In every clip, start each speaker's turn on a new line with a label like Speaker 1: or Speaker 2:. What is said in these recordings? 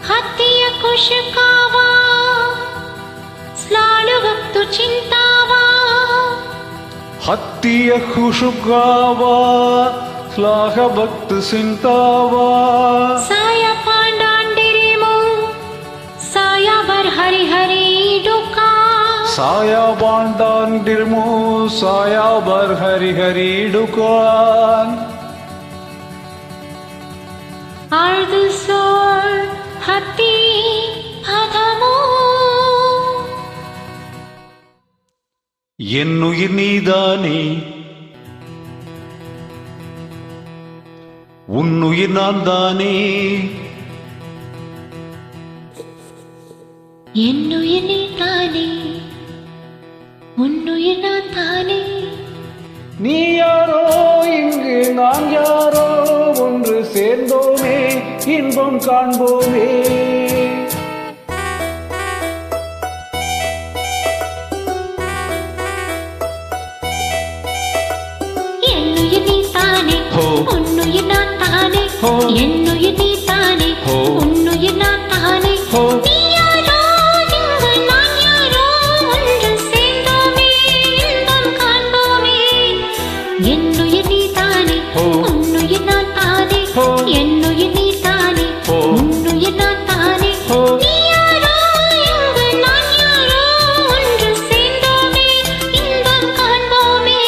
Speaker 1: हत्तीय कुशकावा स्लालुवक्तु चिंतावा
Speaker 2: हत्तीय कुशकावा स्लाहभक्तु चिंतावा
Speaker 1: साया पांडांडिरिमु साया बर हरि हरि डुका
Speaker 2: साया पांडांडिरिमु साया बर हरि हरि डुकान
Speaker 1: आर्दु सोर हत्ती हदमो
Speaker 2: என்னுயிர் நீதானே உன்னுயிர் நான் தானே
Speaker 1: என்னுயிர் நீ தானே உன்னுயிர் நான் தானே
Speaker 2: நீ யாரோ இங்கு நான் யாரோ ஒன்று சேர்ந்தோமே இன்பம் காண்போமே
Speaker 1: என்னுயிர் நீ தானே உன்னுயிர் நான் தானே என்னுயிர் நீ தானே உன்னுயிர் நான் தானே நீ யாரோ இங்கு நான் யாரோ ஒன்று சேர்ந்தோமே இன்பம் காண்போமே என்னுயிர் நீ தானே உன்னுயிர் நான் தானே என்னுயிர் நீ தானே உன்னுயிர் நான் தானே நீ யாரோ இங்கு நான் யாரோ ஒன்று சேர்ந்தோமே இன்பம் காண்போமே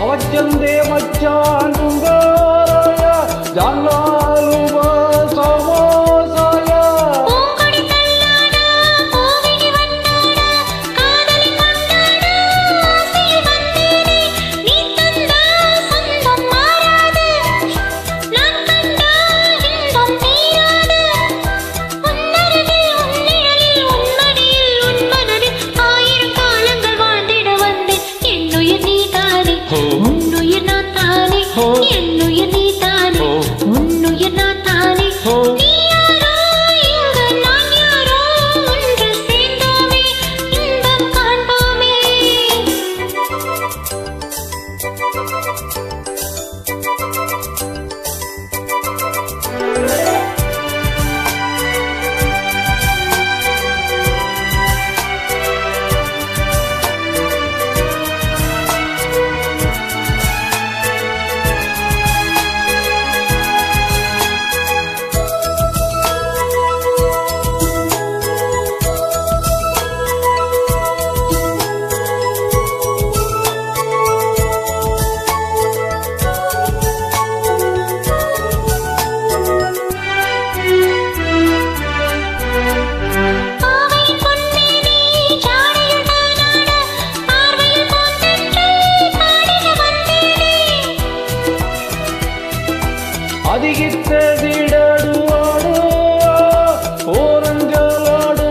Speaker 2: அவச்சந்தே மச்சான் உங்காராயா ஜான்லாலுவா சமோசாயா
Speaker 1: பூங்கொடி தள்ளாடா பூவிழி வந்தாடா காதலி கொண்டாடா ஆசையில் வந்தேனே நீ தந்தா சொந்தம் மாறாது நான் கண்டா இன்பம் தீராது உன்னருகில் உன்னிழலில் உன்மடியில் உன் மனதில் ஆயிரம் காலங்கள் வாழ்ந்திட வந்தேன் என்னுயிர் நீ தானே உன்னுயிர் நான் தானே என்னுயிர் நீ தானே உன்னுயிர் நான் தானே நீ யாரோ இங்கு நான் யாரோ ஒன்று சேர்ந்தோமே இன்பம் காண்போமே
Speaker 2: அதிகித்ததிடடு ஆடு ஓரஞ்சலாடு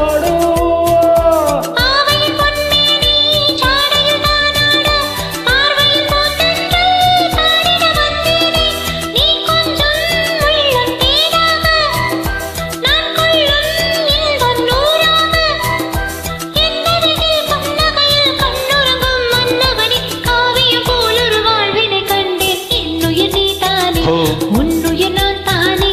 Speaker 2: ஆடு
Speaker 1: ஆவையில் பொன்மேனி சாடையில் தானாட பார்வையில் போத்தென்று பாடிட வந்தேனே நீ கொஞ்சம் உள்ளம் தேனாக நான் கொள்ளும் இன்பம் நூறாக என்னருகில் புன்னகையில் கண்ணுறங்கும் மன்னவனே காவியம் போலொரு வாழ்வினை கண்டேன் என்னுயிர் நீ தானே உன்னுயிர் நான் தானே